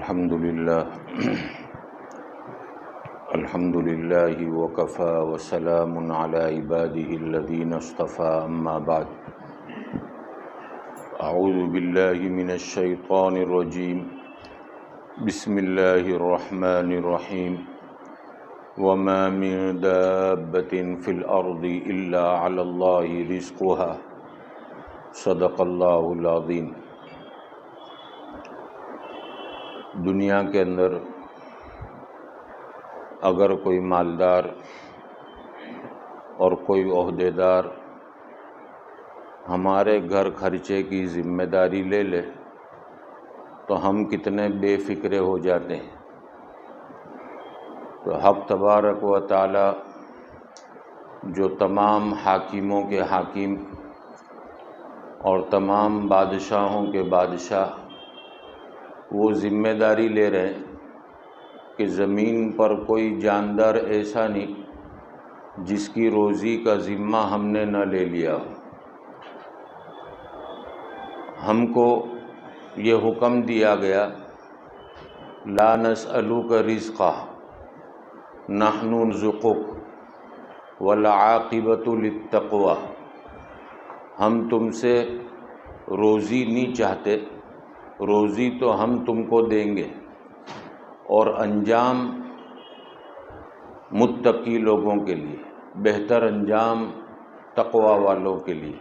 الحمد للہ وکفی وسلام علی عباده الذین اصطفی اما بعد اعوذ باللہ من الشیطان الرجیم بسم اللہ الرحمن الرحیم وما من دابۃ فی الارض الا علی اللہ رزقها صدق اللہ العظیم۔ دنیا کے اندر اگر کوئی مالدار اور کوئی عہدیدار ہمارے گھر خرچے کی ذمہ داری لے لے تو ہم کتنے بے فکرے ہو جاتے ہیں۔ تو حق تبارک و تعالی جو تمام حاکموں کے حاکم اور تمام بادشاہوں کے بادشاہ وہ ذمہ داری لے رہے ہیں کہ زمین پر کوئی جاندار ایسا نہیں جس کی روزی کا ذمہ ہم نے نہ لے لیا ہو۔ ہم کو یہ حکم دیا گیا لا نسألک رزقا نحن نرزقک والعاقبۃ للتقوی، ہم تم سے روزی نہیں چاہتے، روزی تو ہم تم کو دیں گے اور انجام متقی لوگوں کے لیے، بہتر انجام تقوی والوں کے لیے۔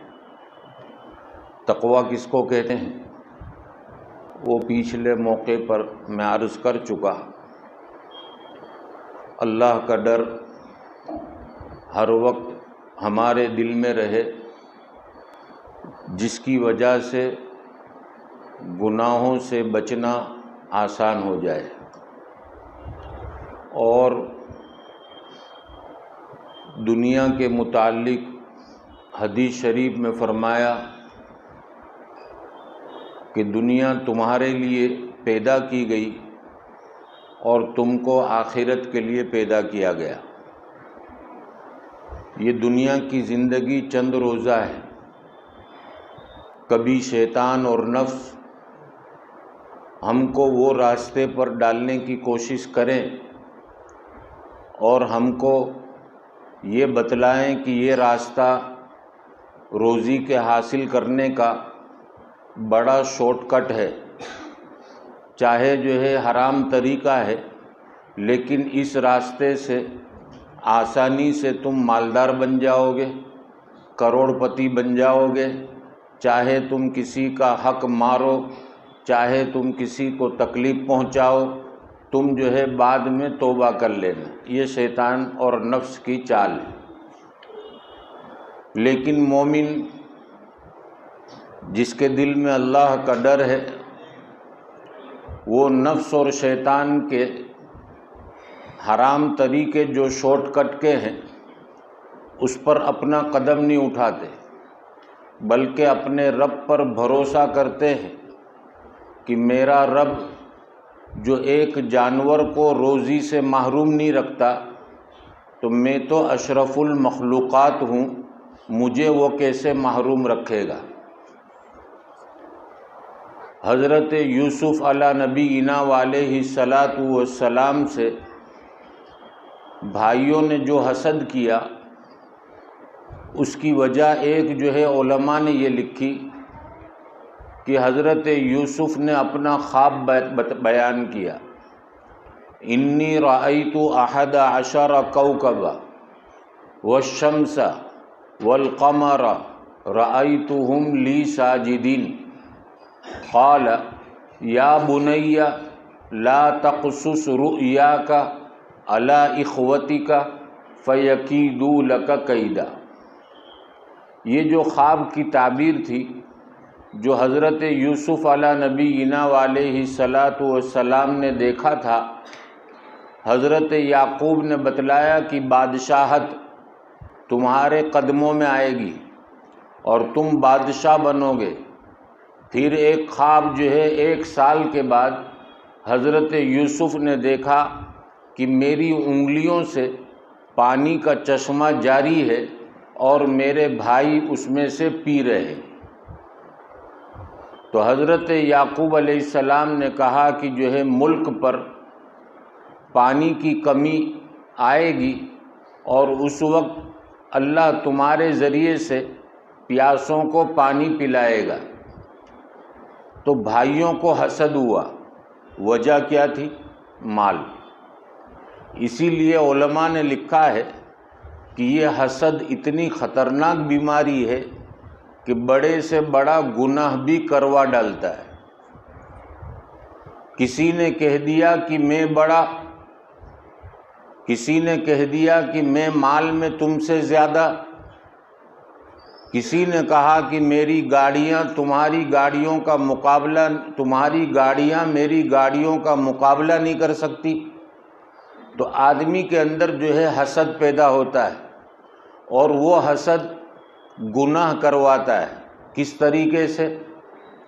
تقوی کس کو کہتے ہیں وہ پچھلے موقع پر میں عرض کر چکا۔ اللہ کا ڈر ہر وقت ہمارے دل میں رہے، جس کی وجہ سے گناہوں سے بچنا آسان ہو جائے۔ اور دنیا کے متعلق حدیث شریف میں فرمایا کہ دنیا تمہارے لیے پیدا کی گئی اور تم کو آخرت کے لیے پیدا کیا گیا۔ یہ دنیا کی زندگی چند روزہ ہے، کبھی شیطان اور نفس ہم کو وہ راستے پر ڈالنے کی کوشش کریں اور ہم کو یہ بتلائیں کہ یہ راستہ روزی کے حاصل کرنے کا بڑا شارٹ کٹ ہے، چاہے جو ہے حرام طریقہ ہے لیکن اس راستے سے آسانی سے تم مالدار بن جاؤ گے، کروڑ پتی بن جاؤ گے، چاہے تم کسی کا حق مارو، چاہے تم کسی کو تکلیف پہنچاؤ، تم جو ہے بعد میں توبہ کر لینا۔ یہ شیطان اور نفس کی چال ہے۔ لیکن مومن جس کے دل میں اللہ کا ڈر ہے وہ نفس اور شیطان کے حرام طریقے جو شارٹ کٹ کے ہیں اس پر اپنا قدم نہیں اٹھاتے، بلکہ اپنے رب پر بھروسہ کرتے ہیں کہ میرا رب جو ایک جانور کو روزی سے محروم نہیں رکھتا تو میں تو اشرف المخلوقات ہوں، مجھے وہ کیسے محروم رکھے گا۔ حضرت یوسف علی نبینا علیہ الصلاۃ والسلام سے بھائیوں نے جو حسد کیا اس کی وجہ ایک جو ہے علماء نے یہ لکھی کہ حضرت یوسف نے اپنا خواب بیان کیا، انی رأیت احد عشر کوکبا والشمس والقمر رأیتهم لی ساجدین، قال یا بنی لا تقصص رؤیاک علی اخوتک فیکیدوا لک کیدا۔ یہ جو خواب کی تعبیر تھی جو حضرت یوسف علی نبینا علیہ الصلاۃ والسلام نے دیکھا تھا، حضرت یعقوب نے بتلایا کہ بادشاہت تمہارے قدموں میں آئے گی اور تم بادشاہ بنو گے۔ پھر ایک خواب جو ہے 1 سال کے بعد حضرت یوسف نے دیکھا کہ میری انگلیوں سے پانی کا چشمہ جاری ہے اور میرے بھائی اس میں سے پی رہے ہیں۔ تو حضرت یعقوب علیہ السلام نے کہا کہ جو ہے ملک پر پانی کی کمی آئے گی اور اس وقت اللہ تمہارے ذریعے سے پیاسوں کو پانی پلائے گا۔ تو بھائیوں کو حسد ہوا، وجہ کیا تھی؟ مال۔ اسی لیے علماء نے لکھا ہے کہ یہ حسد اتنی خطرناک بیماری ہے کہ بڑے سے بڑا گناہ بھی کروا ڈالتا ہے۔ کسی نے کہہ دیا کہ میں بڑا، کسی نے کہہ دیا کہ میں مال میں تم سے زیادہ، کسی نے کہا کہ میری گاڑیاں تمہاری گاڑیوں کا مقابلہ، تمہاری گاڑیاں میری گاڑیوں کا مقابلہ نہیں کر سکتی۔ تو آدمی کے اندر جو ہے حسد پیدا ہوتا ہے، اور وہ حسد گناہ کرواتا ہے۔ کس طریقے سے؟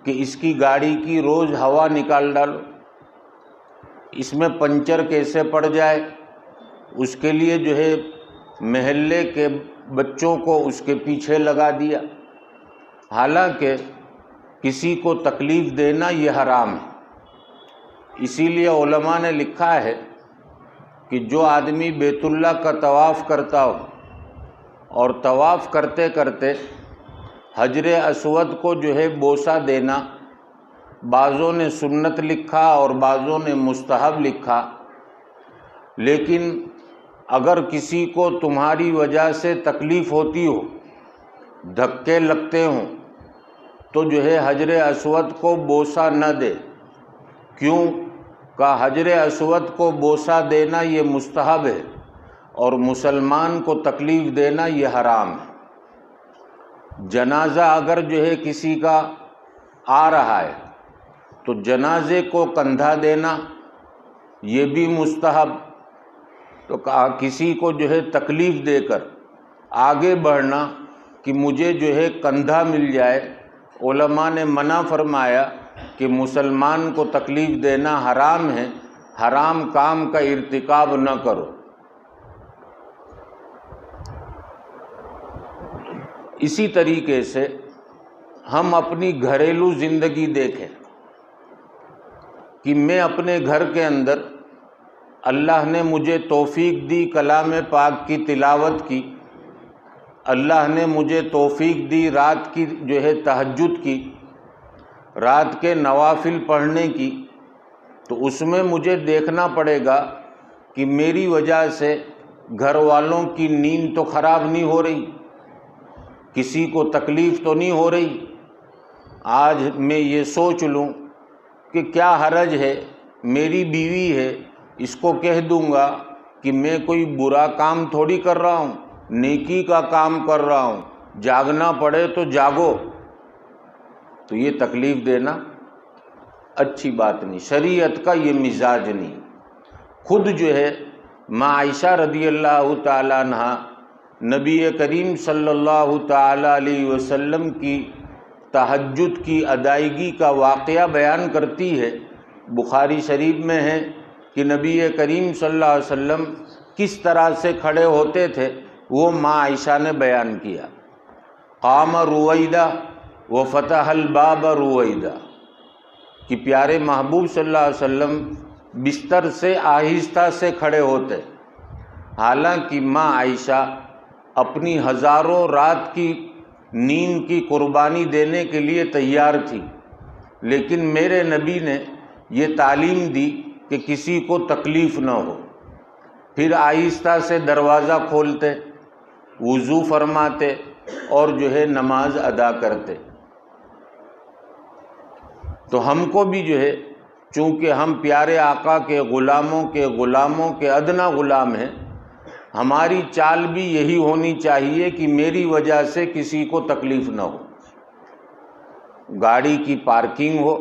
کہ اس کی گاڑی کی روز ہوا نکال ڈالو، اس میں پنچر کیسے پڑ جائے، اس کے لیے جو ہے محلے کے بچوں کو اس کے پیچھے لگا دیا۔ حالانکہ کسی کو تکلیف دینا یہ حرام ہے۔ اسی لیے علماء نے لکھا ہے کہ جو آدمی بیت اللہ کا طواف کرتا ہو اور طواف کرتے کرتے حجر اسود کو جو ہے بوسہ دینا، بعضوں نے سنت لکھا اور بعضوں نے مستحب لکھا، لیکن اگر کسی کو تمہاری وجہ سے تکلیف ہوتی ہو، دھکے لگتے ہوں، تو جو ہے حجر اسود کو بوسہ نہ دے۔ کیوں؟ کہ حجر اسود کو بوسہ دینا یہ مستحب ہے، اور مسلمان کو تکلیف دینا یہ حرام ہے۔ جنازہ اگر جو ہے کسی کا آ رہا ہے تو جنازے کو کندھا دینا یہ بھی مستحب۔ تو کہا کسی کو جو ہے تکلیف دے کر آگے بڑھنا کہ مجھے جو ہے کندھا مل جائے، علماء نے منع فرمایا کہ مسلمان کو تکلیف دینا حرام ہے، حرام کام کا ارتکاب نہ کرو۔ اسی طریقے سے ہم اپنی گھریلو زندگی دیکھیں کہ میں اپنے گھر کے اندر اللہ نے مجھے توفیق دی کلام پاک کی تلاوت کی، اللہ نے مجھے توفیق دی رات کی جو ہے تہجد کی، رات کے نوافل پڑھنے کی، تو اس میں مجھے دیکھنا پڑے گا کہ میری وجہ سے گھر والوں کی نیند تو خراب نہیں ہو رہی، کسی کو تکلیف تو نہیں ہو رہی۔ آج میں یہ سوچ لوں کہ کیا حرج ہے، میری بیوی ہے، اس کو کہہ دوں گا کہ میں کوئی برا کام تھوڑی کر رہا ہوں، نیکی کا کام کر رہا ہوں، جاگنا پڑے تو جاگو۔ تو یہ تکلیف دینا اچھی بات نہیں، شریعت کا یہ مزاج نہیں۔ خود جو ہے ماں عائشہ رضی اللہ تعالیٰ عنہ نبی کریم صلی اللہ تعالیٰ علیہ وسلم کی تہجد کی ادائیگی کا واقعہ بیان کرتی ہے۔ بخاری شریف میں ہے کہ نبی کریم صلی اللہ علیہ وسلم کس طرح سے کھڑے ہوتے تھے، وہ ماں عائشہ نے بیان کیا۔ قام رویدہ وفتح الباب رویدہ، کہ پیارے محبوب صلی اللہ علیہ وسلم بستر سے آہستہ سے کھڑے ہوتے، حالانکہ ماں عائشہ اپنی ہزاروں رات کی نیند کی قربانی دینے کے لیے تیار تھی، لیکن میرے نبی نے یہ تعلیم دی کہ کسی کو تکلیف نہ ہو۔ پھر آہستہ سے دروازہ کھولتے، وضو فرماتے اور جو ہے نماز ادا کرتے۔ تو ہم کو بھی جو ہے، چونکہ ہم پیارے آقا کے غلاموں کے ادنا غلام ہیں، ہماری چال بھی یہی ہونی چاہیے کہ میری وجہ سے کسی کو تکلیف نہ ہو۔ گاڑی کی پارکنگ ہو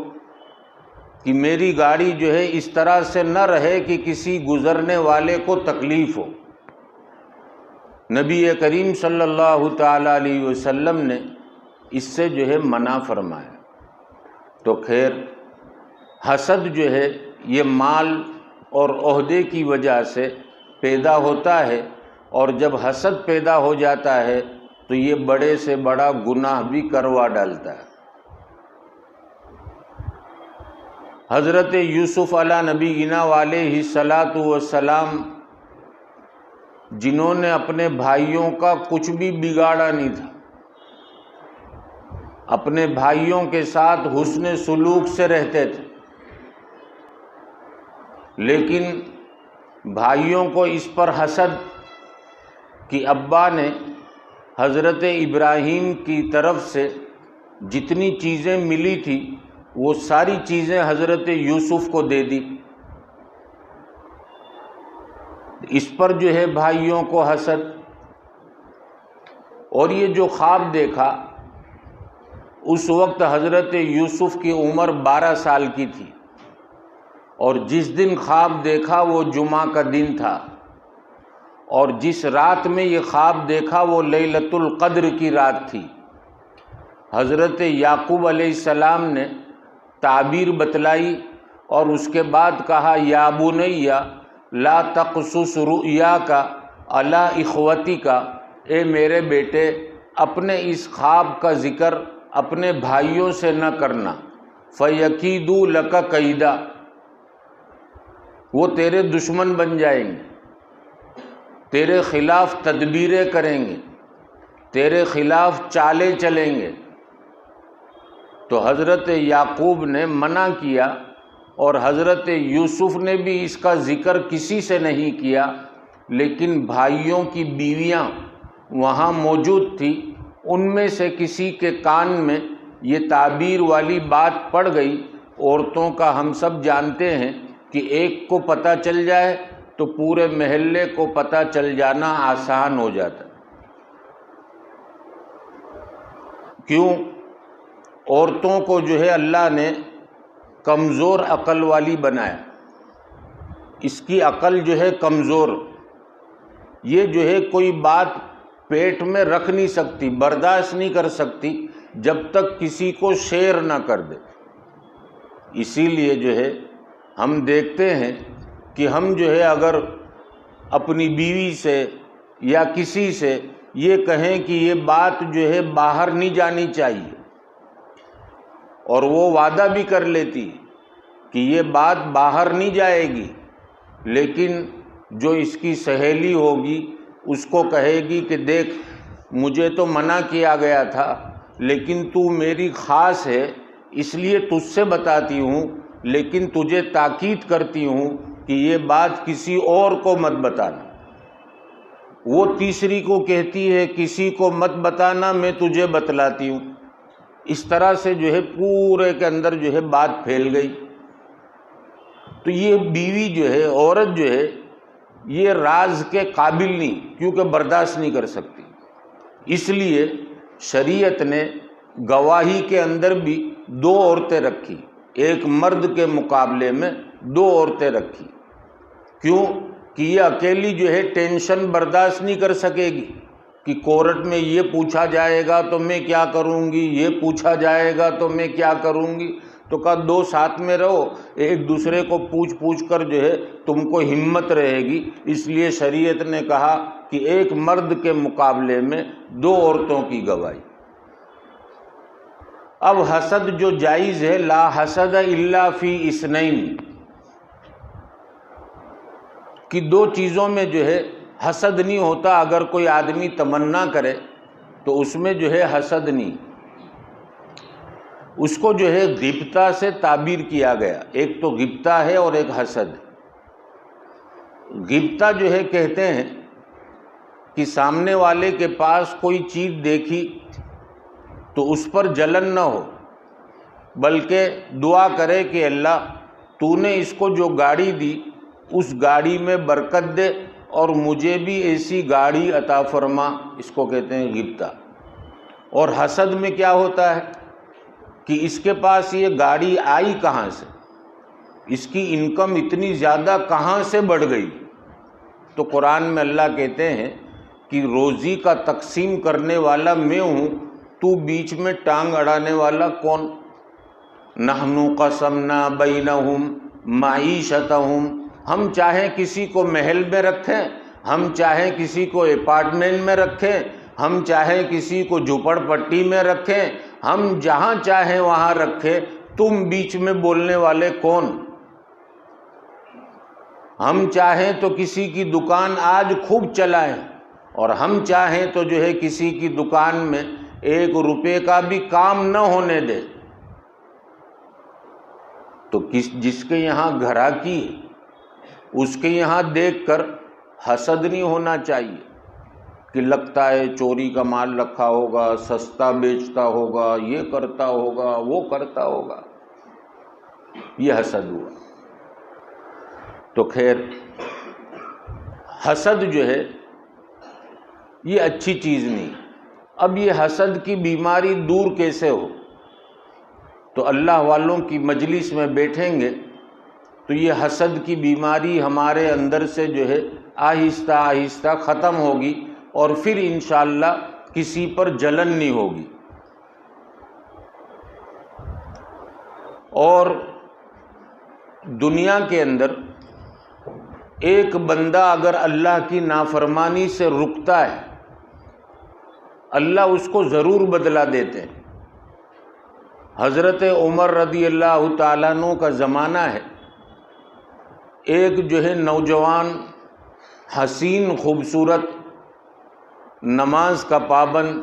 کہ میری گاڑی جو ہے اس طرح سے نہ رہے کہ کسی گزرنے والے کو تکلیف ہو۔ نبی کریم صلی اللہ تعالیٰ علیہ وسلم نے اس سے جو ہے منع فرمایا۔ تو خیر، حسد جو ہے یہ مال اور عہدے کی وجہ سے پیدا ہوتا ہے، اور جب حسد پیدا ہو جاتا ہے تو یہ بڑے سے بڑا گناہ بھی کروا ڈالتا ہے۔ حضرت یوسف علیہ نبینا علیہ الصلاۃ والسلام جنہوں نے اپنے بھائیوں کا کچھ بھی بگاڑا نہیں تھا، اپنے بھائیوں کے ساتھ حسن سلوک سے رہتے تھے، لیکن بھائیوں کو اس پر حسد کہ ابا نے حضرت ابراہیم کی طرف سے جتنی چیزیں ملی تھی وہ ساری چیزیں حضرت یوسف کو دے دی، اس پر جو ہے بھائیوں کو حسد۔ اور یہ جو خواب دیکھا اس وقت حضرت یوسف کی عمر 12 سال کی تھی، اور جس دن خواب دیکھا وہ جمعہ کا دن تھا، اور جس رات میں یہ خواب دیکھا وہ لیلۃ القدر کی رات تھی۔ حضرت یعقوب علیہ السلام نے تعبیر بتلائی اور اس کے بعد کہا یا بنی لا تقصص رؤیاک علی اخوتک، اے میرے بیٹے اپنے اس خواب کا ذکر اپنے بھائیوں سے نہ کرنا، فیکیدوا لک کیدا، وہ تیرے دشمن بن جائیں گے، تیرے خلاف تدبیریں کریں گے، تیرے خلاف چالیں چلیں گے۔ تو حضرت یعقوب نے منع کیا، اور حضرت یوسف نے بھی اس کا ذکر کسی سے نہیں کیا، لیکن بھائیوں کی بیویاں وہاں موجود تھی، ان میں سے کسی کے کان میں یہ تعبیر والی بات پڑ گئی۔ عورتوں کا ہم سب جانتے ہیں کہ ایک کو پتہ چل جائے تو پورے محلے کو پتہ چل جانا آسان ہو جاتا۔ کیوں؟ عورتوں کو جو ہے اللہ نے کمزور عقل والی بنایا، اس کی عقل جو ہے کمزور، یہ جو ہے کوئی بات پیٹ میں رکھ نہیں سکتی، برداشت نہیں کر سکتی جب تک کسی کو شیئر نہ کر دے۔ اسی لیے جو ہے ہم دیکھتے ہیں کہ ہم جو ہے اگر اپنی بیوی سے یا کسی سے یہ کہیں کہ یہ بات جو ہے باہر نہیں جانی چاہیے، اور وہ وعدہ بھی کر لیتی کہ یہ بات باہر نہیں جائے گی، لیکن جو اس کی سہیلی ہوگی اس کو کہے گی کہ دیکھ مجھے تو منع کیا گیا تھا، لیکن تو میری خاص ہے اس لیے تجھ سے بتاتی ہوں، لیکن تجھے تاکید کرتی ہوں کہ یہ بات کسی اور کو مت بتانا۔ وہ تیسری کو کہتی ہے کسی کو مت بتانا، میں تجھے بتلاتی ہوں۔ اس طرح سے جو ہے پورے کے اندر جو ہے بات پھیل گئی۔ تو یہ بیوی جو ہے، عورت جو ہے، یہ راز کے قابل نہیں، کیونکہ برداشت نہیں کر سکتی۔ اس لیے شریعت نے گواہی کے اندر بھی 2 عورتیں رکھی، ایک مرد کے مقابلے میں 2 عورتیں رکھی۔ کیوں؟ کہ یہ اکیلی جو ہے ٹینشن برداشت نہیں کر سکے گی کہ کورٹ میں یہ پوچھا جائے گا تو میں کیا کروں گی، یہ پوچھا جائے گا تو میں کیا کروں گی۔ تو کہا 2 ساتھ میں رہو، ایک دوسرے کو پوچھ کر جو ہے تم کو ہمت رہے گی۔ اس لیے شریعت نے کہا کہ ایک مرد کے مقابلے میں 2 عورتوں کی گواہی۔ اب حسد جو جائز ہے، لا حسد الا فی اثنین، کہ 2 چیزوں میں جو ہے حسد نہیں ہوتا۔ اگر کوئی آدمی تمنا کرے تو اس میں جو ہے حسد نہیں، اس کو جو ہے غبطہ سے تعبیر کیا گیا۔ ایک تو غبطہ ہے اور ایک حسد۔ غبطہ جو ہے کہتے ہیں کہ سامنے والے کے پاس کوئی چیز دیکھی تو اس پر جلن نہ ہو، بلکہ دعا کرے کہ اللہ تو نے اس کو جو گاڑی دی اس گاڑی میں برکت دے اور مجھے بھی ایسی گاڑی عطا فرما۔ اس کو کہتے ہیں غبطہ۔ اور حسد میں کیا ہوتا ہے کہ اس کے پاس یہ گاڑی آئی کہاں سے، اس کی انکم اتنی زیادہ کہاں سے بڑھ گئی۔ تو قرآن میں اللہ کہتے ہیں کہ روزی کا تقسیم کرنے والا میں ہوں، تو بیچ میں ٹانگ اڑانے والا کون؟ نحن قسمنا بینہم معیشتہم، ہم چاہیں کسی کو محل میں رکھیں، ہم چاہیں کسی کو اپارٹمنٹ میں رکھیں، ہم چاہیں کسی کو جھوپڑ پٹی میں رکھیں، ہم جہاں چاہیں وہاں رکھیں، تم بیچ میں بولنے والے کون؟ ہم چاہیں تو کسی کی دکان آج خوب چلائیں، اور ہم چاہیں تو جو ہے کسی کی دکان میں 1 روپے کا بھی کام نہ ہونے دے، تو جس کے یہاں گھراکی اس کے یہاں دیکھ کر حسد نہیں ہونا چاہیے کہ لگتا ہے چوری کا مال رکھا ہوگا، سستا بیچتا ہوگا، یہ کرتا ہوگا، وہ کرتا ہوگا، یہ حسد ہوا۔ تو خیر، حسد جو ہے یہ اچھی چیز نہیں۔ اب یہ حسد کی بیماری دور کیسے ہو؟ تو اللہ والوں کی مجلس میں بیٹھیں گے تو یہ حسد کی بیماری ہمارے اندر سے جو ہے آہستہ آہستہ ختم ہوگی، اور پھر انشاءاللہ کسی پر جلن نہیں ہوگی۔ اور دنیا کے اندر ایک بندہ اگر اللہ کی نافرمانی سے رکتا ہے، اللہ اس کو ضرور بدلہ دیتے ہیں۔ حضرت عمر رضی اللہ تعالیٰ عنہ کا زمانہ ہے، ایک جو ہے نوجوان حسین خوبصورت نماز کا پابند،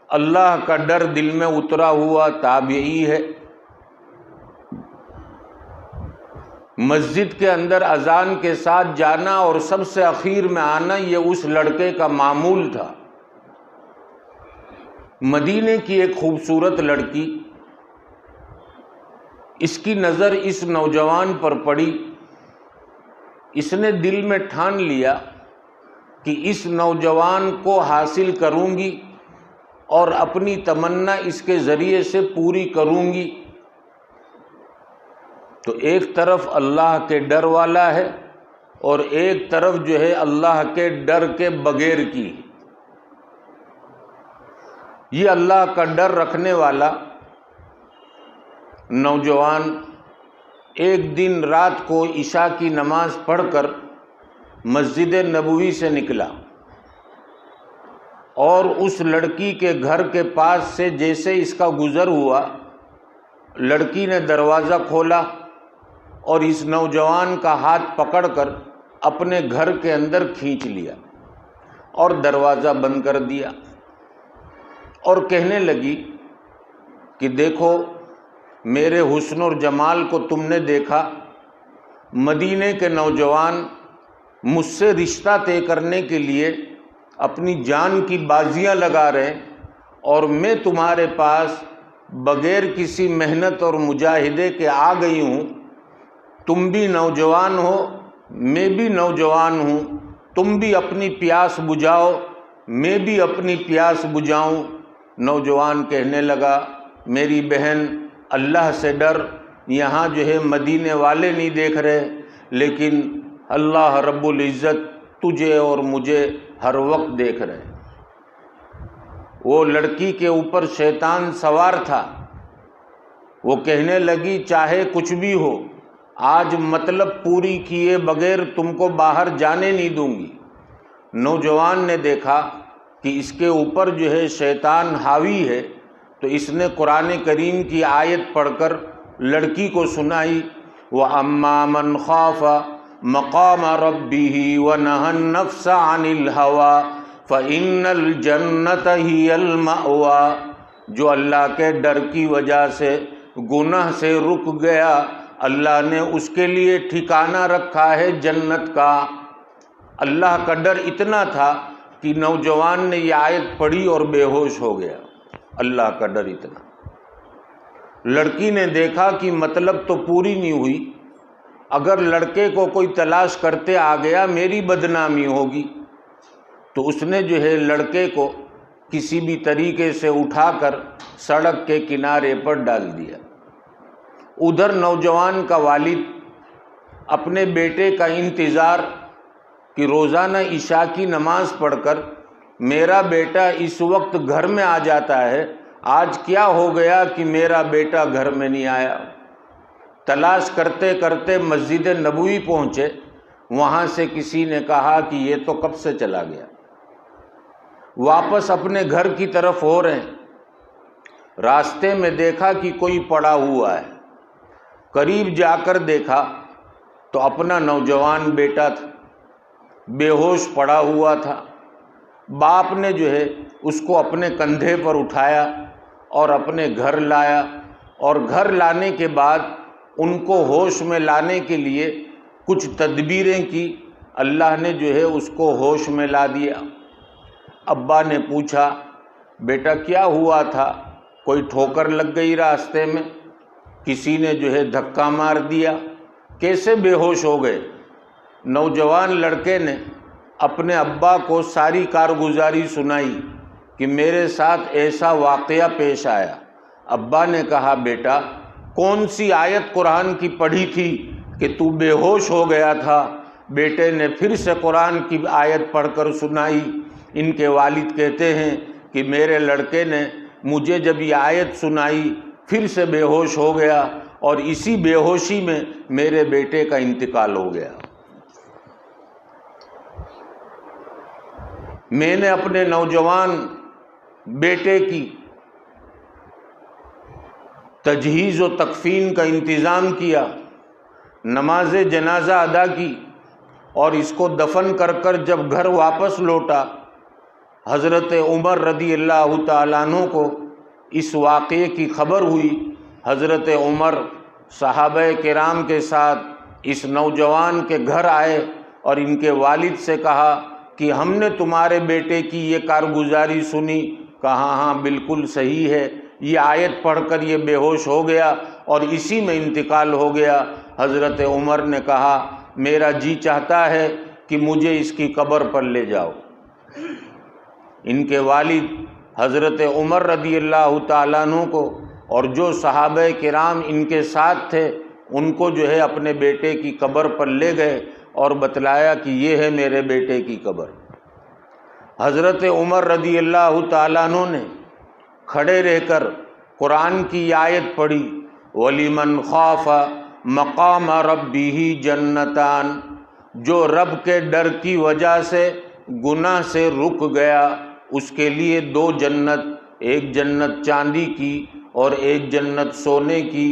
اللہ کا ڈر دل میں اترا ہوا تابعی ہے، مسجد کے اندر اذان کے ساتھ جانا اور سب سے اخیر میں آنا یہ اس لڑکے کا معمول تھا۔ مدینے کی ایک خوبصورت لڑکی، اس کی نظر اس نوجوان پر پڑی، اس نے دل میں ٹھان لیا کہ اس نوجوان کو حاصل کروں گی اور اپنی تمنا اس کے ذریعے سے پوری کروں گی۔ تو ایک طرف اللہ کے ڈر والا ہے اور ایک طرف جو ہے اللہ کے ڈر کے بغیر کی۔ یہ اللہ کا ڈر رکھنے والا نوجوان ایک دن رات کو عشاء کی نماز پڑھ کر مسجد نبوی سے نکلا، اور اس لڑکی کے گھر کے پاس سے جیسے اس کا گزر ہوا، لڑکی نے دروازہ کھولا اور اس نوجوان کا ہاتھ پکڑ کر اپنے گھر کے اندر کھینچ لیا اور دروازہ بند کر دیا، اور کہنے لگی کہ دیکھو میرے حسن اور جمال کو تم نے دیکھا، مدینے کے نوجوان مجھ سے رشتہ طے کرنے کے لیے اپنی جان کی بازیاں لگا رہے ہیں، اور میں تمہارے پاس بغیر کسی محنت اور مجاہدے کے آ گئی ہوں۔ تم بھی نوجوان ہو، میں بھی نوجوان ہوں، تم بھی اپنی پیاس بجھاؤ، میں بھی اپنی پیاس بجھاؤں۔ نوجوان کہنے لگا میری بہن اللہ سے ڈر، یہاں جو ہے مدینے والے نہیں دیکھ رہے، لیکن اللہ رب العزت تجھے اور مجھے ہر وقت دیکھ رہے۔ وہ لڑکی کے اوپر شیطان سوار تھا، وہ کہنے لگی چاہے کچھ بھی ہو، آج مطلب پوری کیے بغیر تم کو باہر جانے نہیں دوں گی۔ نوجوان نے دیکھا کہ اس کے اوپر جو ہے شیطان حاوی ہے، تو اس نے قرآن کریم کی آیت پڑھ کر لڑکی کو سنائی، وَأَمَّا مَنْ خَافَ مَقَامَ رَبِّهِ وَنَهَى النَّفْسَ عَنِ الْهَوَىٰ فَإِنَّ الْجَنَّةَ هِيَ الْمَأْوَىٰ۔ جو اللہ کے ڈر کی وجہ سے گناہ سے رک گیا، اللہ نے اس کے لیے ٹھکانہ رکھا ہے جنت کا۔ اللہ کا ڈر اتنا تھا کہ نوجوان نے یہ آیت پڑھی اور بے ہوش ہو گیا۔ اللہ کا ڈر اتنا۔ لڑکی نے دیکھا کہ مطلب تو پوری نہیں ہوئی، اگر لڑکے کو کوئی تلاش کرتے آ گیا میری بدنامی ہوگی، تو اس نے جو ہے لڑکے کو کسی بھی طریقے سے اٹھا کر سڑک کے کنارے پر ڈال دیا۔ ادھر نوجوان کا والد اپنے بیٹے کا انتظار کہ روزانہ عشاء کی نماز پڑھ کر میرا بیٹا اس وقت گھر میں آ جاتا ہے، آج کیا ہو گیا کہ میرا بیٹا گھر میں نہیں آیا۔ تلاش کرتے کرتے مسجد نبوی پہنچے، وہاں سے کسی نے کہا کہ یہ تو کب سے چلا گیا۔ واپس اپنے گھر کی طرف ہو رہے ہیں، راستے میں دیکھا کہ کوئی پڑا ہوا ہے، قریب جا کر دیکھا تو اپنا نوجوان بیٹا تھا، بے ہوش پڑا ہوا تھا۔ باپ نے جو ہے اس کو اپنے کندھے پر اٹھایا اور اپنے گھر لایا، اور گھر لانے کے بعد ان کو ہوش میں لانے کے لیے کچھ تدبیریں کی۔ اللہ نے جو ہے اس کو ہوش میں لا دیا۔ ابا نے پوچھا بیٹا کیا ہوا تھا؟ کوئی ٹھوکر لگ گئی راستے میں؟ کسی نے جو ہے دھکا مار دیا؟ کیسے بے ہوش ہو گئے؟ نوجوان لڑکے نے اپنے ابا کو ساری کارگزاری سنائی کہ میرے ساتھ ایسا واقعہ پیش آیا۔ ابا نے کہا بیٹا کون سی آیت قرآن کی پڑھی تھی کہ تو بے ہوش ہو گیا تھا؟ بیٹے نے پھر سے قرآن کی آیت پڑھ کر سنائی۔ ان کے والد کہتے ہیں کہ میرے لڑکے نے مجھے جب یہ آیت سنائی پھر سے بے ہوش ہو گیا، اور اسی بے ہوشی میں میرے بیٹے کا انتقال ہو گیا۔ میں نے اپنے نوجوان بیٹے کی تجہیز و تکفین کا انتظام کیا، نماز جنازہ ادا کی، اور اس کو دفن کر کر جب گھر واپس لوٹا، حضرت عمر رضی اللہ تعالیٰ عنہ کو اس واقعے کی خبر ہوئی۔ حضرت عمر صحابہ کرام کے ساتھ اس نوجوان کے گھر آئے اور ان کے والد سے کہا کہ ہم نے تمہارے بیٹے کی یہ کارگزاری سنی۔ کہا ہاں بالکل صحیح ہے، یہ آیت پڑھ کر یہ بے ہوش ہو گیا اور اسی میں انتقال ہو گیا۔ حضرت عمر نے کہا میرا جی چاہتا ہے کہ مجھے اس کی قبر پر لے جاؤ۔ ان کے والد حضرت عمر رضی اللہ تعالیٰ عنہ کو اور جو صحابہ کرام ان کے ساتھ تھے ان کو جو ہے اپنے بیٹے کی قبر پر لے گئے اور بتلایا کہ یہ ہے میرے بیٹے کی قبر۔ حضرت عمر رضی اللہ تعالیٰ عنہ نے کھڑے رہ کر قرآن کی آیت پڑھی، وَلِمَنْ خَافَ مَقَامَ رَبِّهِ جَنَّتَانِ، جو رب کے ڈر کی وجہ سے گناہ سے رک گیا اس کے لیے دو جنت، ایک جنت چاندی کی اور ایک جنت سونے کی۔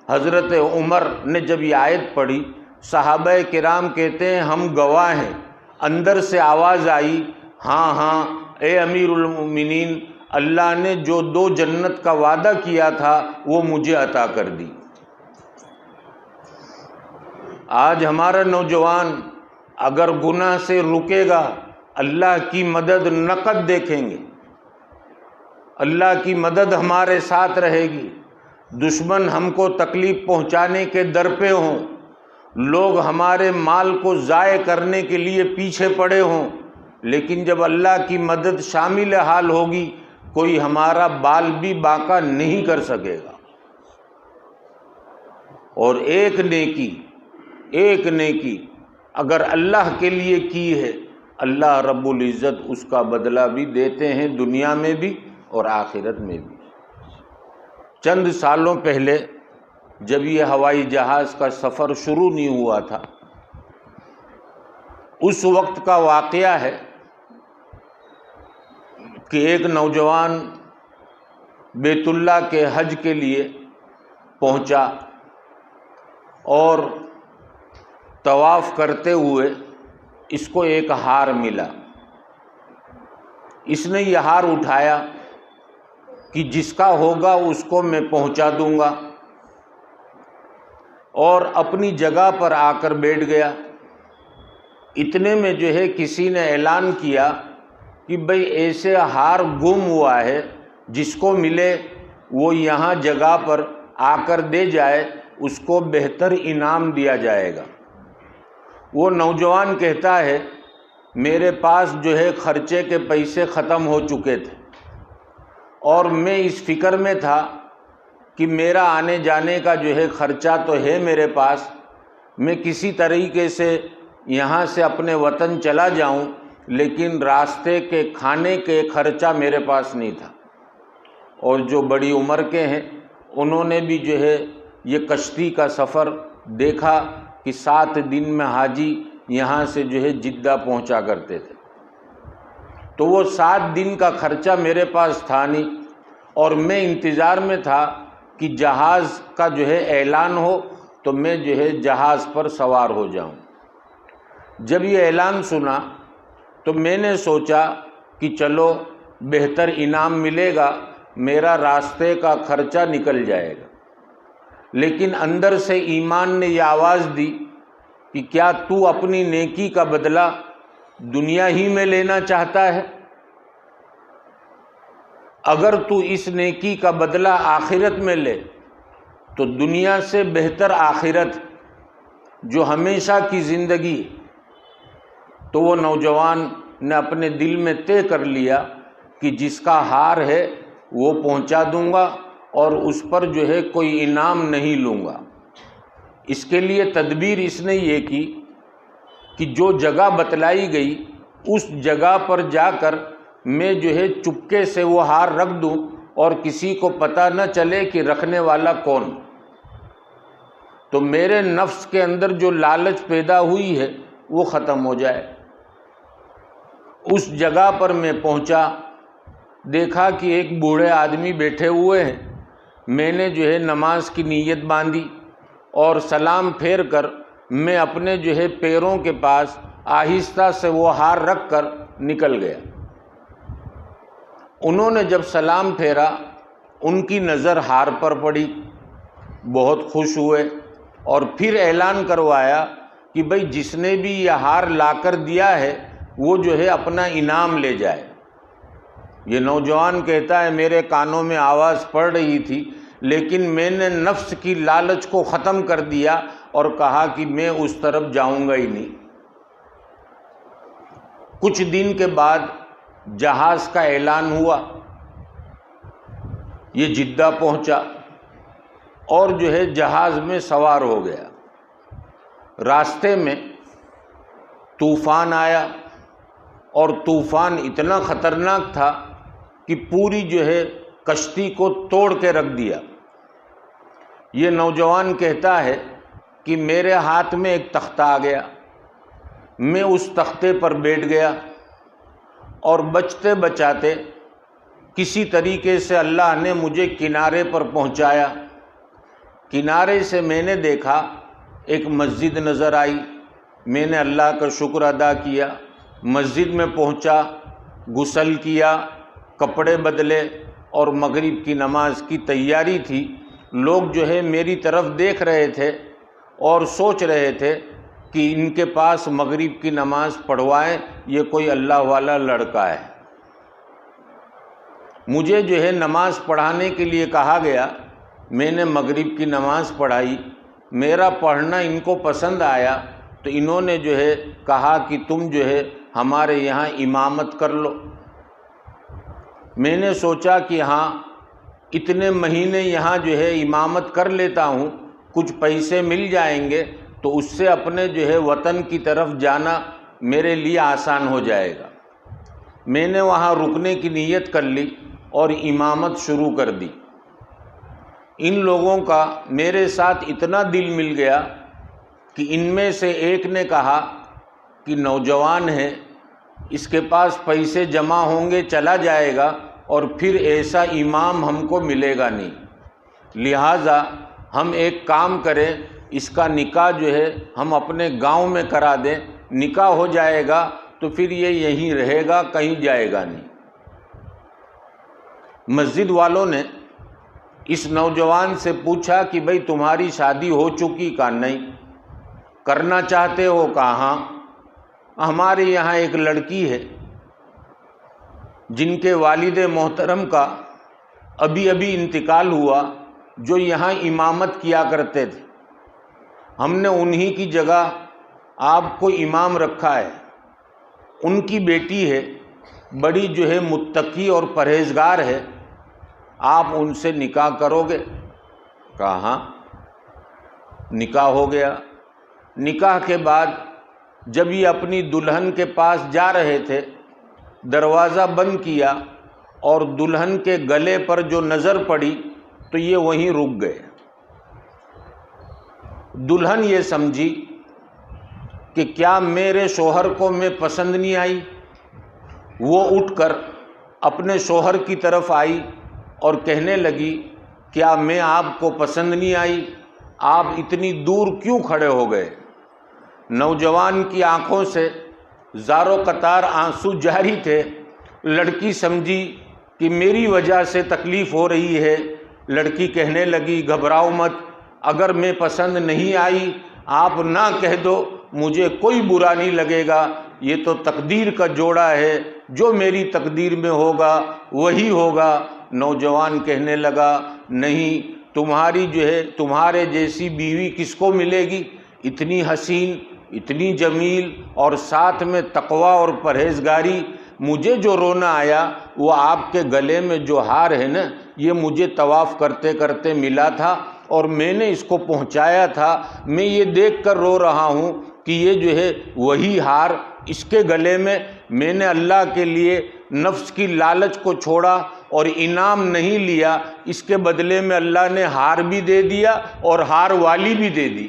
حضرت عمر نے جب یہ آیت پڑھی، صحابہ کرام کہتے ہیں ہم گواہ ہیں، اندر سے آواز آئی ہاں ہاں اے امیر المومنین، اللہ نے جو دو جنت کا وعدہ کیا تھا وہ مجھے عطا کر دی۔ آج ہمارا نوجوان اگر گناہ سے رکے گا اللہ کی مدد نقد دیکھیں گے، اللہ کی مدد ہمارے ساتھ رہے گی۔ دشمن ہم کو تکلیف پہنچانے کے در پہ ہوں، لوگ ہمارے مال کو ضائع کرنے کے لیے پیچھے پڑے ہوں، لیکن جب اللہ کی مدد شامل حال ہوگی کوئی ہمارا بال بھی باقا نہیں کر سکے گا۔ اور ایک نیکی اگر اللہ کے لیے کی ہے اللہ رب العزت اس کا بدلہ بھی دیتے ہیں، دنیا میں بھی اور آخرت میں بھی۔ چند سالوں پہلے جب یہ ہوائی جہاز کا سفر شروع نہیں ہوا تھا، اس وقت کا واقعہ ہے کہ ایک نوجوان بیت اللہ کے حج کے لیے پہنچا اور طواف کرتے ہوئے اس کو ایک ہار ملا۔ اس نے یہ ہار اٹھایا کہ جس کا ہوگا اس کو میں پہنچا دوں گا، اور اپنی جگہ پر آ کر بیٹھ گیا۔ اتنے میں جو ہے کسی نے اعلان کیا کہ بھئی ایسے ہار گم ہوا ہے، جس کو ملے وہ یہاں جگہ پر آ کر دے جائے، اس کو بہتر انعام دیا جائے گا۔ وہ نوجوان کہتا ہے میرے پاس جو ہے خرچے کے پیسے ختم ہو چکے تھے، اور میں اس فکر میں تھا کہ میرا آنے جانے کا جو ہے خرچہ تو ہے میرے پاس، میں کسی طریقے سے یہاں سے اپنے وطن چلا جاؤں، لیکن راستے کے کھانے کے خرچہ میرے پاس نہیں تھا۔ اور جو بڑی عمر کے ہیں انہوں نے بھی جو ہے یہ کشتی کا سفر دیکھا کہ 7 دن میں حاجی یہاں سے جو ہے جدہ پہنچا کرتے تھے، تو وہ 7 دن کا خرچہ میرے پاس تھا نہیں، اور میں انتظار میں تھا کہ جہاز کا جو ہے اعلان ہو تو میں جو ہے جہاز پر سوار ہو جاؤں۔ جب یہ اعلان سنا تو میں نے سوچا کہ چلو بہتر انعام ملے گا، میرا راستے کا خرچہ نکل جائے گا۔ لیکن اندر سے ایمان نے یہ آواز دی کہ کیا تو اپنی نیکی کا بدلہ دنیا ہی میں لینا چاہتا ہے؟ اگر تو اس نیکی کا بدلہ آخرت میں لے تو دنیا سے بہتر آخرت جو ہمیشہ کی زندگی۔ تو وہ نوجوان نے اپنے دل میں طے کر لیا کہ جس کا ہار ہے وہ پہنچا دوں گا اور اس پر جو ہے کوئی انعام نہیں لوں گا۔ اس کے لیے تدبیر اس نے یہ کی کہ جو جگہ بتلائی گئی اس جگہ پر جا کر میں جو ہے چپکے سے وہ ہار رکھ دوں اور کسی کو پتہ نہ چلے کہ رکھنے والا کون۔ تو میرے نفس کے اندر جو لالچ پیدا ہوئی ہے وہ ختم ہو جائے۔ اس جگہ پر میں پہنچا، دیکھا کہ ایک بوڑھے آدمی بیٹھے ہوئے ہیں۔ میں نے جو ہے نماز کی نیت باندھی اور سلام پھیر کر میں اپنے جو ہے پیروں کے پاس آہستہ سے وہ ہار رکھ کر نکل گیا۔ انہوں نے جب سلام پھیرا ان کی نظر ہار پر پڑی، بہت خوش ہوئے اور پھر اعلان کروایا کہ بھئی جس نے بھی یہ ہار لا کر دیا ہے وہ جو ہے اپنا انعام لے جائے۔ یہ نوجوان کہتا ہے میرے کانوں میں آواز پڑ رہی تھی لیکن میں نے نفس کی لالچ کو ختم کر دیا اور کہا کہ میں اس طرف جاؤں گا ہی نہیں۔ کچھ دن کے بعد جہاز کا اعلان ہوا، یہ جدہ پہنچا اور جو ہے جہاز میں سوار ہو گیا۔ راستے میں طوفان آیا اور طوفان اتنا خطرناک تھا کہ پوری جو ہے کشتی کو توڑ کے رکھ دیا۔ یہ نوجوان کہتا ہے کہ میرے ہاتھ میں ایک تختہ آ گیا، میں اس تختے پر بیٹھ گیا اور بچتے بچاتے کسی طریقے سے اللہ نے مجھے کنارے پر پہنچایا۔ کنارے سے میں نے دیکھا ایک مسجد نظر آئی، میں نے اللہ کا شکر ادا کیا، مسجد میں پہنچا، غسل کیا، کپڑے بدلے اور مغرب کی نماز کی تیاری تھی۔ لوگ جو ہے میری طرف دیکھ رہے تھے اور سوچ رہے تھے کہ ان کے پاس مغرب کی نماز پڑھوائیں، یہ کوئی اللہ والا لڑکا ہے۔ مجھے جو ہے نماز پڑھانے کے لیے کہا گیا، میں نے مغرب کی نماز پڑھائی، میرا پڑھنا ان کو پسند آیا تو انہوں نے جو ہے کہا کہ تم جو ہے ہمارے یہاں امامت کر لو۔ میں نے سوچا کہ ہاں اتنے مہینے یہاں جو ہے امامت کر لیتا ہوں، کچھ پیسے مل جائیں گے تو اس سے اپنے جو ہے وطن کی طرف جانا میرے لیے آسان ہو جائے گا۔ میں نے وہاں رکنے کی نیت کر لی اور امامت شروع کر دی۔ ان لوگوں کا میرے ساتھ اتنا دل مل گیا کہ ان میں سے ایک نے کہا کہ نوجوان ہے، اس کے پاس پیسے جمع ہوں گے چلا جائے گا اور پھر ایسا امام ہم کو ملے گا نہیں، لہٰذا ہم ایک کام کریں، اس کا نکاح جو ہے ہم اپنے گاؤں میں کرا دیں، نکاح ہو جائے گا تو پھر یہ یہیں رہے گا، کہیں جائے گا نہیں۔ مسجد والوں نے اس نوجوان سے پوچھا کہ بھئی تمہاری شادی ہو چکی؟ کہا نہیں۔ کرنا چاہتے ہو؟ کہا ہاں۔ ہمارے یہاں ایک لڑکی ہے جن کے والد محترم کا ابھی انتقال ہوا، جو یہاں امامت کیا کرتے تھے، ہم نے انہی کی جگہ آپ کو امام رکھا ہے۔ ان کی بیٹی ہے، بڑی جو ہے متقی اور پرہیزگار ہے، آپ ان سے نکاح کرو گے؟ کہا ہاں۔ نکاح ہو گیا۔ نکاح کے بعد جب یہ اپنی دلہن کے پاس جا رہے تھے، دروازہ بند کیا اور دلہن کے گلے پر جو نظر پڑی تو یہ وہیں رک گئے۔ دلہن یہ سمجھی کہ کیا میرے شوہر کو میں پسند نہیں آئی، وہ اٹھ کر اپنے شوہر کی طرف آئی اور کہنے لگی کیا میں آپ کو پسند نہیں آئی؟ آپ اتنی دور کیوں کھڑے ہو گئے؟ نوجوان کی آنکھوں سے زار و قطار آنسو جاری تھے۔ لڑکی سمجھی کہ میری وجہ سے تکلیف ہو رہی ہے۔ لڑکی کہنے لگی گھبراؤ مت، اگر میں پسند نہیں آئی آپ نہ کہہ دو، مجھے کوئی برا نہیں لگے گا، یہ تو تقدیر کا جوڑا ہے، جو میری تقدیر میں ہوگا وہی ہوگا۔ نوجوان کہنے لگا نہیں، تمہارے جیسی بیوی کس کو ملے گی، اتنی حسین، اتنی جمیل اور ساتھ میں تقوی اور پرہیزگاری۔ مجھے جو رونا آیا وہ آپ کے گلے میں جو ہار ہے نا، یہ مجھے طواف کرتے کرتے ملا تھا اور میں نے اس کو پہنچایا تھا۔ میں یہ دیکھ کر رو رہا ہوں کہ یہ وہی ہار اس کے گلے میں نے اللہ کے لیے نفس کی لالچ کو چھوڑا اور انعام نہیں لیا، اس کے بدلے میں اللہ نے ہار بھی دے دیا اور ہار والی بھی دے دی۔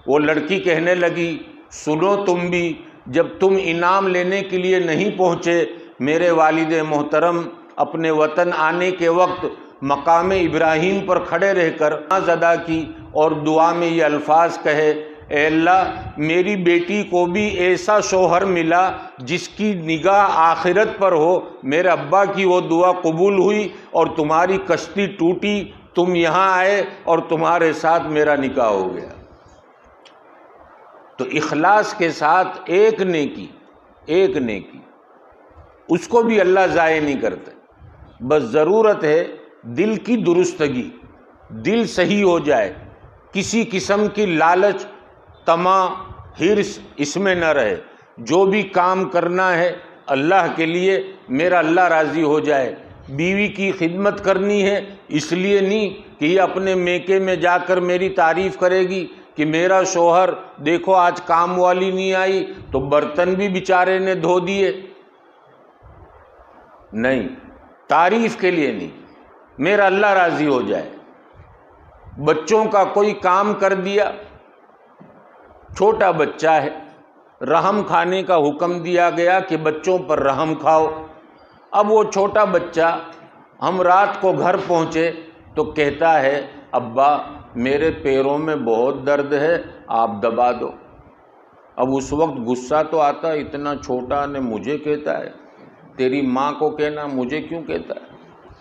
وہ لڑکی کہنے لگی سنو تم بھی، جب تم انعام لینے کے لیے نہیں پہنچے، میرے والد محترم اپنے وطن آنے کے وقت مقام ابراہیم پر کھڑے رہ کر نماز ادا کی اور دعا میں یہ الفاظ کہے اے اللہ میری بیٹی کو بھی ایسا شوہر ملا جس کی نگاہ آخرت پر ہو۔ میرے ابا کی وہ دعا قبول ہوئی اور تمہاری کشتی ٹوٹی، تم یہاں آئے اور تمہارے ساتھ میرا نکاح ہو گیا۔ تو اخلاص کے ساتھ ایک نیکی اس کو بھی اللہ ضائع نہیں کرتے، بس ضرورت ہے دل کی درستگی، دل صحیح ہو جائے، کسی قسم کی لالچ، طمع، حرص اس میں نہ رہے۔ جو بھی کام کرنا ہے اللہ کے لیے، میرا اللہ راضی ہو جائے۔ بیوی کی خدمت کرنی ہے اس لیے نہیں کہ یہ اپنے میکے میں جا کر میری تعریف کرے گی کہ میرا شوہر دیکھو آج کام والی نہیں آئی تو برتن بھی بیچارے نے دھو دیے، نہیں، تعریف کے لیے نہیں، میرا اللہ راضی ہو جائے۔ بچوں کا کوئی کام کر دیا، چھوٹا بچہ ہے، رحم کھانے کا حکم دیا گیا کہ بچوں پر رحم کھاؤ۔ اب وہ چھوٹا بچہ، ہم رات کو گھر پہنچے تو کہتا ہے ابا میرے پیروں میں بہت درد ہے، آپ دبا دو۔ اب اس وقت غصہ تو آتا، اتنا چھوٹا نے مجھے کہتا ہے، تیری ماں کو کہنا، مجھے کیوں کہتا ہے؟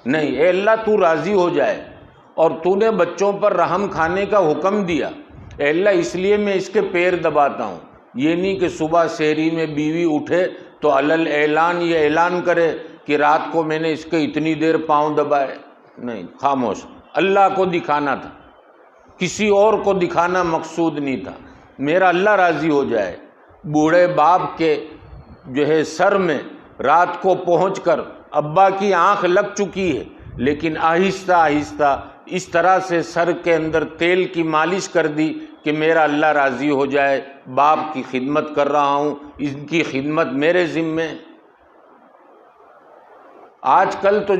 نہیں، اے اللہ تو راضی ہو جائے اور تو نے بچوں پر رحم کھانے کا حکم دیا، اے اللہ اس لیے میں اس کے پیر دباتا ہوں۔ یہ نہیں کہ صبح سحری میں بیوی اٹھے تو علل اعلان یہ اعلان کرے کہ رات کو میں نے اس کے اتنی دیر پاؤں دبائے، نہیں، خاموش۔ اللہ کو دکھانا تھا، کسی اور کو دکھانا مقصود نہیں تھا، میرا اللہ راضی ہو جائے۔ بوڑھے باپ کے سر میں رات کو پہنچ کر ابا کی آنکھ لگ چکی ہے، لیکن آہستہ آہستہ اس طرح سے سر کے اندر تیل کی مالش کر دی کہ میرا اللہ راضی ہو جائے، باپ کی خدمت کر رہا ہوں، ان کی خدمت میرے ذمے۔ آج کل تو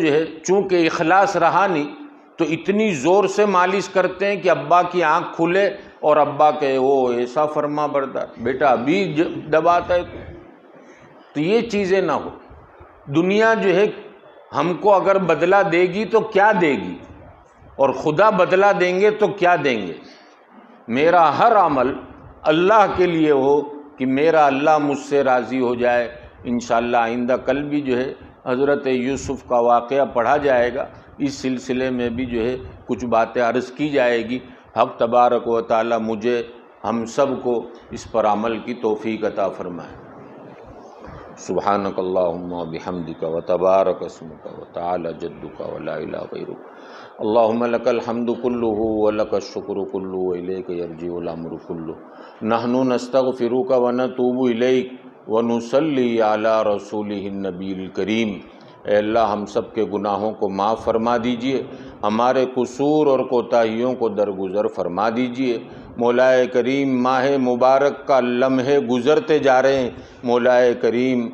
چونکہ اخلاص رہا نہیں تو اتنی زور سے مالش کرتے ہیں کہ ابا کی آنکھ کھلے اور ابا کہے وہ ایسا فرما بردار، بیٹا ابھی دباتا ہے تو یہ چیزیں نہ ہو۔ دنیا ہم کو اگر بدلہ دے گی تو کیا دے گی، اور خدا بدلہ دیں گے تو کیا دیں گے؟ میرا ہر عمل اللہ کے لیے ہو کہ میرا اللہ مجھ سے راضی ہو جائے۔ انشاءاللہ آئندہ کل بھی حضرت یوسف کا واقعہ پڑھا جائے گا، اس سلسلے میں بھی کچھ باتیں عرض کی جائے گی۔ حق تبارک و تعالی مجھے ہم سب کو اس پر عمل کی توفیق عطا فرمائے۔ سبحانک اللہم و بحمدک و تبارک اسمک و تعالی جدک و لا الہ غیرک۔ اللہم لک الحمد کلہ و لک الشکر کلہ و الیک یرجع الامر کلہ۔ نحن نستغفرک و نتوب الیک و نصلی علی رسولہ النبی الکریم۔ اے اللہ ہم سب کے گناہوں کو معاف فرما دیجئے، ہمارے قصور اور کوتاہیوں کو درگزر فرما دیجئے۔ مولا کریم ماہ مبارک کا لمحے گزرتے جا رہے ہیں، مولا کریم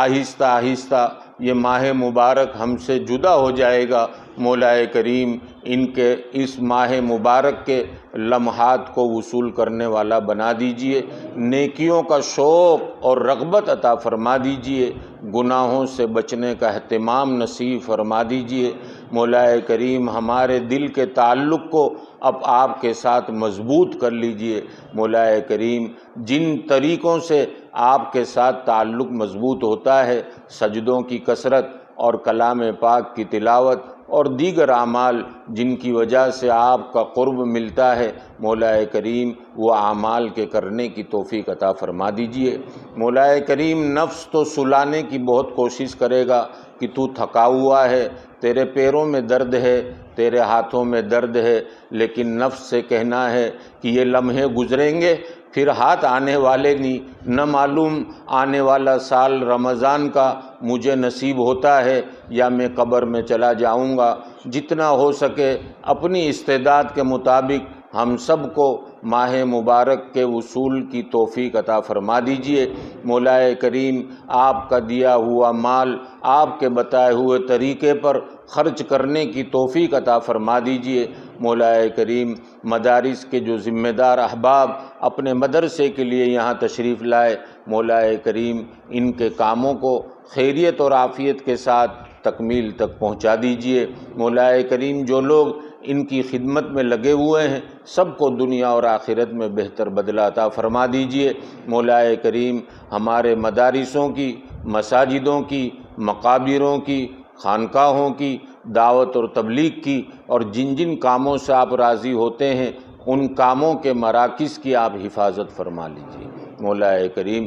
آہستہ آہستہ یہ ماہ مبارک ہم سے جدا ہو جائے گا، مولا کریم ان کے اس ماہ مبارک کے لمحات کو وصول کرنے والا بنا دیجئے، نیکیوں کا شوق اور رغبت عطا فرما دیجئے، گناہوں سے بچنے کا اہتمام نصیب فرما دیجئے، مولا کریم ہمارے دل کے تعلق کو اب آپ کے ساتھ مضبوط کر لیجئے، مولا کریم جن طریقوں سے آپ کے ساتھ تعلق مضبوط ہوتا ہے، سجدوں کی کثرت اور کلام پاک کی تلاوت اور دیگر اعمال جن کی وجہ سے آپ کا قرب ملتا ہے، مولا کریم وہ اعمال کے کرنے کی توفیق عطا فرما دیجئے۔ مولا کریم نفس تو سلانے کی بہت کوشش کرے گا کہ تو تھکا ہوا ہے، تیرے پیروں میں درد ہے، تیرے ہاتھوں میں درد ہے، لیکن نفس سے کہنا ہے کہ یہ لمحے گزریں گے، پھر ہاتھ آنے والے نہیں، نہ معلوم آنے والا سال رمضان کا مجھے نصیب ہوتا ہے یا میں قبر میں چلا جاؤں گا۔ جتنا ہو سکے اپنی استعداد کے مطابق ہم سب کو ماہ مبارک کے وصول کی توفیق عطا فرما دیجئے۔ مولا کریم آپ کا دیا ہوا مال آپ کے بتائے ہوئے طریقے پر خرچ کرنے کی توفیق عطا فرما دیجئے۔ مولا کریم مدارس کے جو ذمہ دار احباب اپنے مدرسے کے لیے یہاں تشریف لائے، مولا کریم ان کے کاموں کو خیریت اور عافیت کے ساتھ تکمیل تک پہنچا دیجئے۔ مولا کریم جو لوگ ان کی خدمت میں لگے ہوئے ہیں سب کو دنیا اور آخرت میں بہتر بدلہ عطا فرما دیجئے۔ مولا کریم ہمارے مدارسوں کی، مساجدوں کی، مقابروں کی، خانقاہوں کی، دعوت اور تبلیغ کی اور جن جن کاموں سے آپ راضی ہوتے ہیں ان کاموں کے مراکز کی آپ حفاظت فرما لیجئے۔ مولا کریم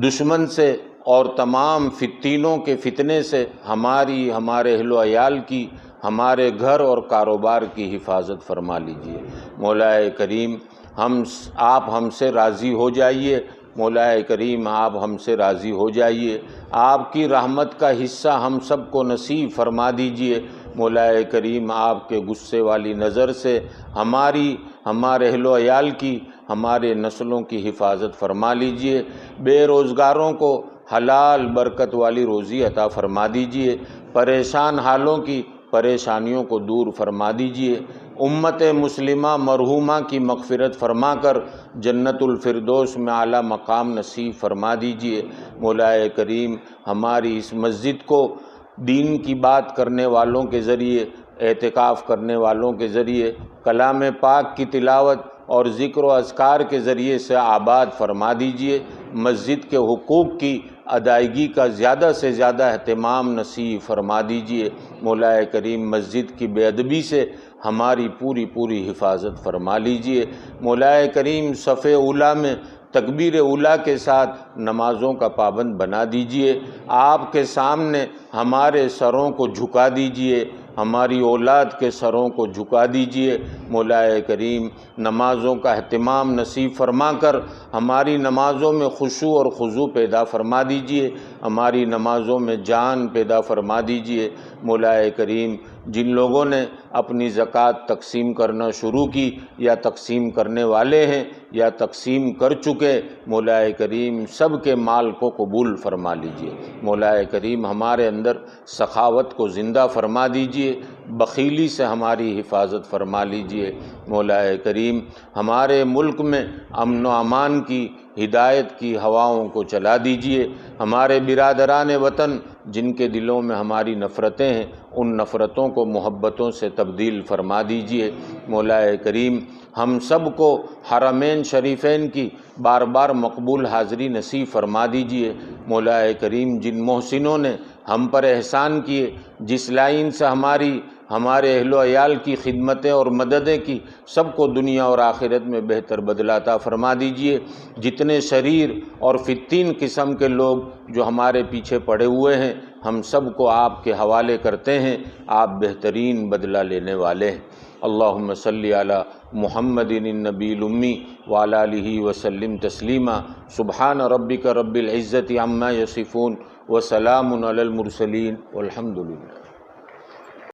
دشمن سے اور تمام فتینوں کے فتنے سے ہمارے اہل و عیال کی، ہمارے گھر اور کاروبار کی حفاظت فرما لیجئے۔ مولا کریم آپ ہم سے راضی ہو جائیے، مولا کریم آپ ہم سے راضی ہو جائیے، آپ کی رحمت کا حصہ ہم سب کو نصیب فرما دیجئے۔ مولا کریم آپ کے غصے والی نظر سے ہمارے اہل و عیال کی، ہمارے نسلوں کی حفاظت فرما لیجئے۔ بے روزگاروں کو حلال برکت والی روزی عطا فرما دیجئے، پریشان حالوں کی پریشانیوں کو دور فرما دیجئے، امت مسلمہ مرحومہ کی مغفرت فرما کر جنت الفردوس میں اعلیٰ مقام نصیب فرما دیجئے۔ مولا کریم ہماری اس مسجد کو دین کی بات کرنے والوں کے ذریعے، اعتکاف کرنے والوں کے ذریعے، کلام پاک کی تلاوت اور ذکر و اذکار کے ذریعے سے آباد فرما دیجئے۔ مسجد کے حقوق کی ادائیگی کا زیادہ سے زیادہ اہتمام نصیب فرما دیجئے۔ مولا کریم مسجد کی بے ادبی سے ہماری پوری حفاظت فرما لیجئے۔ مولا کریم صف اولیٰ میں تکبیر اولیٰ کے ساتھ نمازوں کا پابند بنا دیجئے۔ آپ کے سامنے ہمارے سروں کو جھکا دیجئے، ہماری اولاد کے سروں کو جھکا دیجئے۔ مولا کریم نمازوں کا اہتمام نصیب فرما کر ہماری نمازوں میں خشوع اور خضوع پیدا فرما دیجئے، ہماری نمازوں میں جان پیدا فرما دیجئے۔ مولا کریم جن لوگوں نے اپنی زکوٰۃ تقسیم کرنا شروع کی یا تقسیم کرنے والے ہیں یا تقسیم کر چکے، مولا کریم سب کے مال کو قبول فرما لیجئے۔ مولا کریم ہمارے اندر سخاوت کو زندہ فرما دیجئے، بخیلی سے ہماری حفاظت فرما لیجئے۔ مولا کریم ہمارے ملک میں امن و امان کی، ہدایت کی ہواؤں کو چلا دیجئے۔ ہمارے برادران وطن جن کے دلوں میں ہماری نفرتیں ہیں ان نفرتوں کو محبتوں سے تبدیل فرما دیجئے۔ مولا کریم ہم سب کو حرمین شریفین کی بار بار مقبول حاضری نصیب فرما دیجئے۔ مولا کریم جن محسنوں نے ہم پر احسان کیے، جس لائن سے ہمارے اہل و عیال کی خدمتیں اور مددیں کی، سب کو دنیا اور آخرت میں بہتر بدلہ عطا فرما دیجئے۔ جتنے شریر اور فتین قسم کے لوگ جو ہمارے پیچھے پڑے ہوئے ہیں ہم سب کو آپ کے حوالے کرتے ہیں، آپ بہترین بدلہ لینے والے ہیں۔ اللہم صلی علی محمد النبی الامی وعلی آلہ وسلم تسلیما۔ سبحان ربک رب العزت عما یصفون وسلام علی المرسلین والحمد للہ۔